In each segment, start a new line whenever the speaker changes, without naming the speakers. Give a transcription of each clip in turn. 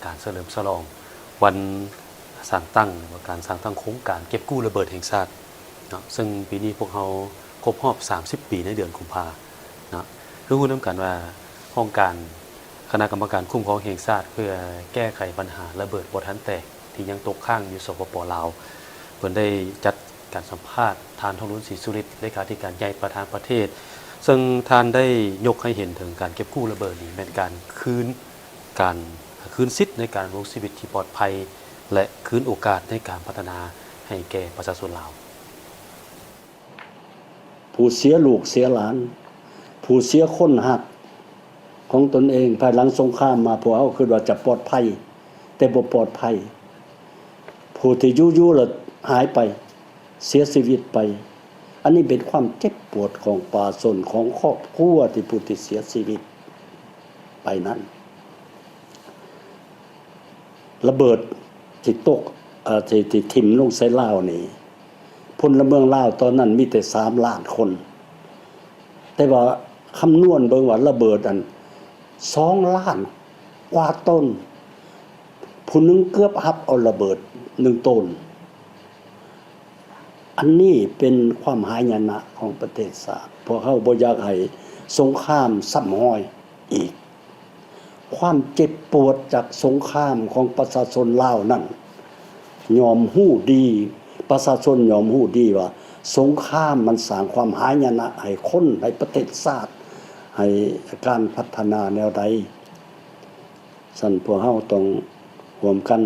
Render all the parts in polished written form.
การเฉลิมฉลองวันสร้างตั้งหรือว่าการสร้างตั้งโครงการเก็บกู้ระเบิดแห่งชาติเนาะซึ่งปีนี้พวกเราครบรอบ30 ปีในเดือนกุมภาพันธ์เนาะคือรู้นำกันว่าโครงการคณะกรรมการคุ้มครองแห่งชาติเพื่อแก้ไขปัญหาระเบิดบ่ทันแตกที่ยังตกค้างอยู่สปป.ลาวเพิ่นได้จัดการสัมภาษณ์ทานทองลุ้นศรีสุริตเลขาธิการใหญ่ประธานประเทศซึ่งท่านได้ยกให้เห็นถึงการเก็บกู้ระเบิดนี้เป็นการคืนสิทธิ์ในการดำรงชีวิตที่ปลอดภัยและคืนโอกาสในการพัฒนาให้แก่ประชาชนลาว
ผู้เสียลูกเสียหลานผู้เสียคนหักของตนเองภายหลังสงครามมาพวกเขาคือว่าจะปลอดภัยแต่บ่ปลอดภัยผู้ที่ยู่ๆแล้วหายไปเสียชีวิตไปอันนี้เป็นความเจ็บปวดของประชาชนของครอบครัวที่ผู้ที่เสียชีวิตไปนั้นระเบิดที่ตกที่ถิ่มลงใส่ลาวนี่พลเมืองลาวตอนนั้นมีแต่3 ล้านคนแต่ว่าคำนวณเบิ่งว่าระเบิดอัน2 ล้านกว่าต้นผู้นึงเกือบรับเอาระเบิด1 ต้นอันนี้เป็นความหายนะของประเทศชาติเพราะเขาบ่อยากให้สงครามซ้ำรอยอีกความเจ็บปวดจากสงครามของประชาชนลาวนั้นยอมฮู้ดีประชาชนยอมฮู้ดีว่าสงครามมันสร้างความหายนะให้คนให้ประเทศชาติให้การพัฒนาแนวใดสั่นพวกเฮาต้องร่วมกัน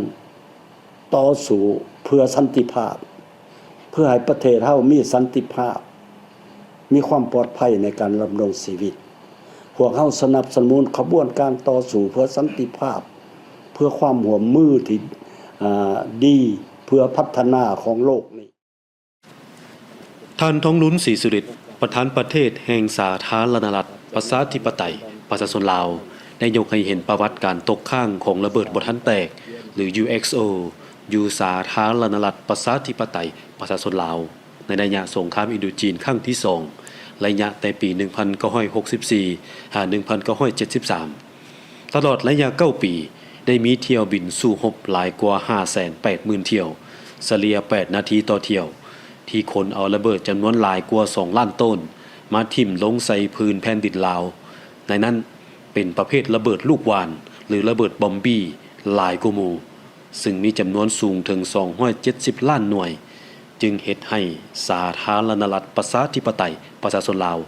ต่อสู้เพื่อสันติภาพเพื่อให้ประเทศเฮามีสันติภาพมีความปลอดภัยในการดำรงชีวิตพวกเฮาสนับสนุนขบวนการต่อสู้เพื่อสันติภาพเพื่อความร่วมมือที่ดีเพื่อพัฒนาของโลกนี้
ท่านทองลุ้นศรีสุริตประธานประเทศแห่งสาธารณรัฐประชาธิปไตยประชาชนลาวได้ยกให้เห็นประวัติการตกค้างของระเบิดบ่ทันแตกหรือ UXO อยู่สาธารณรัฐประชาธิปไตยประชาชนลาวในระยะสงครามอินโดจีนครั้งที่2ระยะแต่ปี 1964 หา 1973 ตลอดระยะ9 ปีได้มีเที่ยวบินสู่รบหลายกว่า 580,000 เที่ยวเฉลี่ย8 นาทีต่อเที่ยวที่คนเอาระเบิดจำนวนหลายกว่า2 ล้านต้นมาทิ่มลงใส่พื้นแผ่นดินลาวในนั้นเป็นประเภทระเบิดลูกวานหรือระเบิดบอมบี้หลายกว่าหมู่ซึ่งมีจำนวนสูงถึง270 ล้านหน่วยจึงเฮ็ดให้สาธารณรัฐประชาธิปไตยประชาชนลาว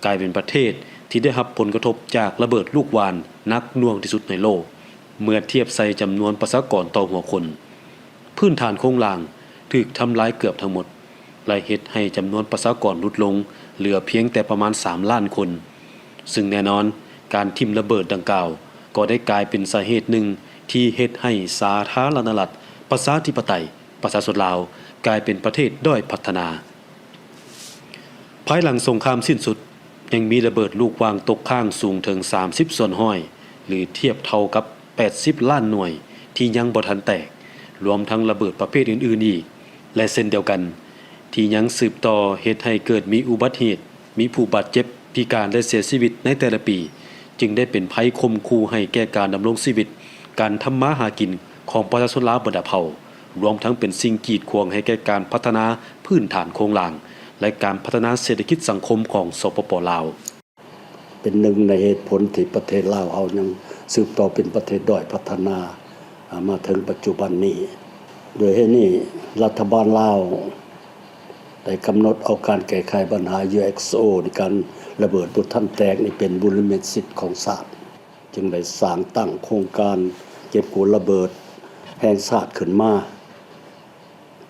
กลายเป็นประเทศที่ได้รับผลกระทบจากระเบิดลูกวานหนักหน่วงที่สุดในโลกเมื่อเทียบใส่จำนวนประชากรต่อหัวคนพื้นฐานโครงสร้างถูกทำลายเกือบทั้งหมดและเฮ็ดให้จำนวนประชากรลดลงเหลือเพียงแต่ประมาณ3 ล้านคนซึ่งแน่นอนการทิ่มระเบิดดังกล่าวก็ได้กลายเป็นสาเหตุหนึ่งที่เฮ็ดให้สาธารณรัฐประชาธิปไตยประชาชนลาวกลายเป็นประเทศด้อยพัฒนาภายหลังสงครามสิ้นสุดยังมีระเบิดลูกวางตกค้างสูงถึง30 ส่วนห้อยหรือเทียบเท่ากับ80 ล้านหน่วยที่ยังบ่ทันแตกรวมทั้งระเบิดประเภทอื่นๆอีกและเช่นเดียวกันที่ยังสืบต่อเฮ็ดให้เกิดมีอุบัติเหตุมีผู้บาดเจ็บพิการและเสียชีวิตในแต่ละปีจึงได้เป็นภัยคมคูให้แก่การดำรงชีวิตการทำมาหากินของประชาชนลาวบ่ดาเผ่ารวมทั้งเป็นสิ่งกีดขวางให้แก่การพัฒนาพื้นฐานโครงสร้างและการพัฒนาเศรษฐกิจสังคมของสปป.ลาว
เป็นหนึ่งในเหตุผลที่ประเทศลาวเอายังสืบต่อเป็นประเทศด้อยพัฒนามาถึงปัจจุบันนี้โดยเหตุนี้รัฐบาลลาวได้กำหนดเอาการแก้ไขปัญหา UXO ในการระเบิดบ่ทันแตกนี่เป็นบุญเม็ดสิทธิ์ของชาติจึงได้สร้างตั้งโครงการเก็บกู้ระเบิดแห่งชาติขึ้นมา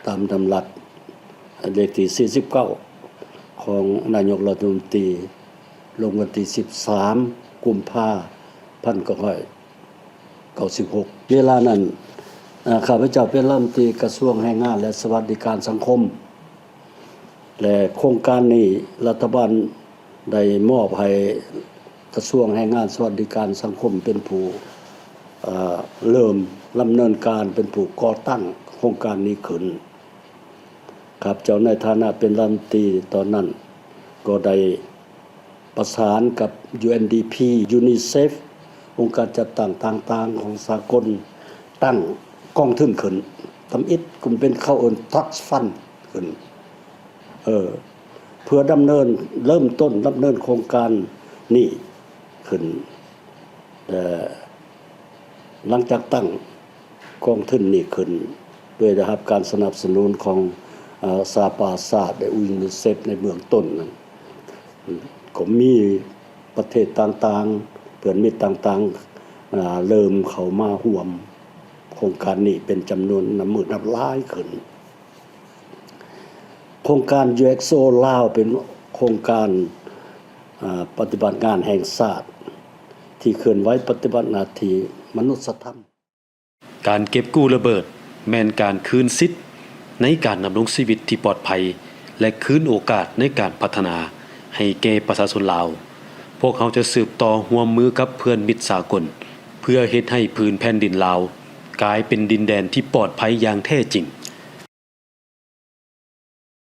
ตามดำรัสเลขที่49ของนายกรัฐมนตรีลงวันที่13 กุมภาพันธ์2596เวลานั้นข้าพเจ้าเป็นรัฐมนตรีกระทรวงแรงงานและสวัสดิการสังคมและโครงการนี้รัฐบาลได้มอบให้กระทรวงแรงงานสวัสดิการสังคมเป็นผู้เริ่มดำเนินการเป็นผู้ก่อตั้งโครงการนี้ขึ้นครับเจ้าในฐานะเป็นรัฐมนตรีตอนนั้นก็ได้ประสานกับ UNDP UNICEF องค์การจัดตั้งต่างๆของสากล ตั้งกองทุนขึ้นทำอิฐกลุ่มเป็นเข้าเอิ้น tax fund ขึ้นเพื่อดำเนินเริ่มต้นดำเนินโครงการนี่ขึ้นหลังจากตั้งกองทุนนี่ขึ้นด้วยนะครับการสนับสนุนของสหประชาชาติและยูนิเซฟในเบื้องต้นนั้นก็มีประเทศต่างๆเพื่อนมิตรต่างๆเริ่มเข้ามาร่วมโครงการนี้เป็นจำนวนนับหมื่นนับล้านขึ้นโครงการ UXO ลาวเป็นโครงการปฏิบัติงานแห่งชาติที่เคลื่อนไหวปฏิบัติหน้าที่มนุษยธรรม
การเก็บกู้ระเบิดแม่นการคืนสิทธิ์ในการดำรงชีวิตที่ปลอดภัยและคืนโอกาสในการพัฒนาให้แก่ประชาชนลาวพวกเขาจะสืบต่อร่วมมือกับเพื่อนมิตรสากลเพื่อเฮ็ดให้พื้นแผ่นดินลาวกลายเป็นดินแดนที่ปลอดภัยอย่างแท้จริง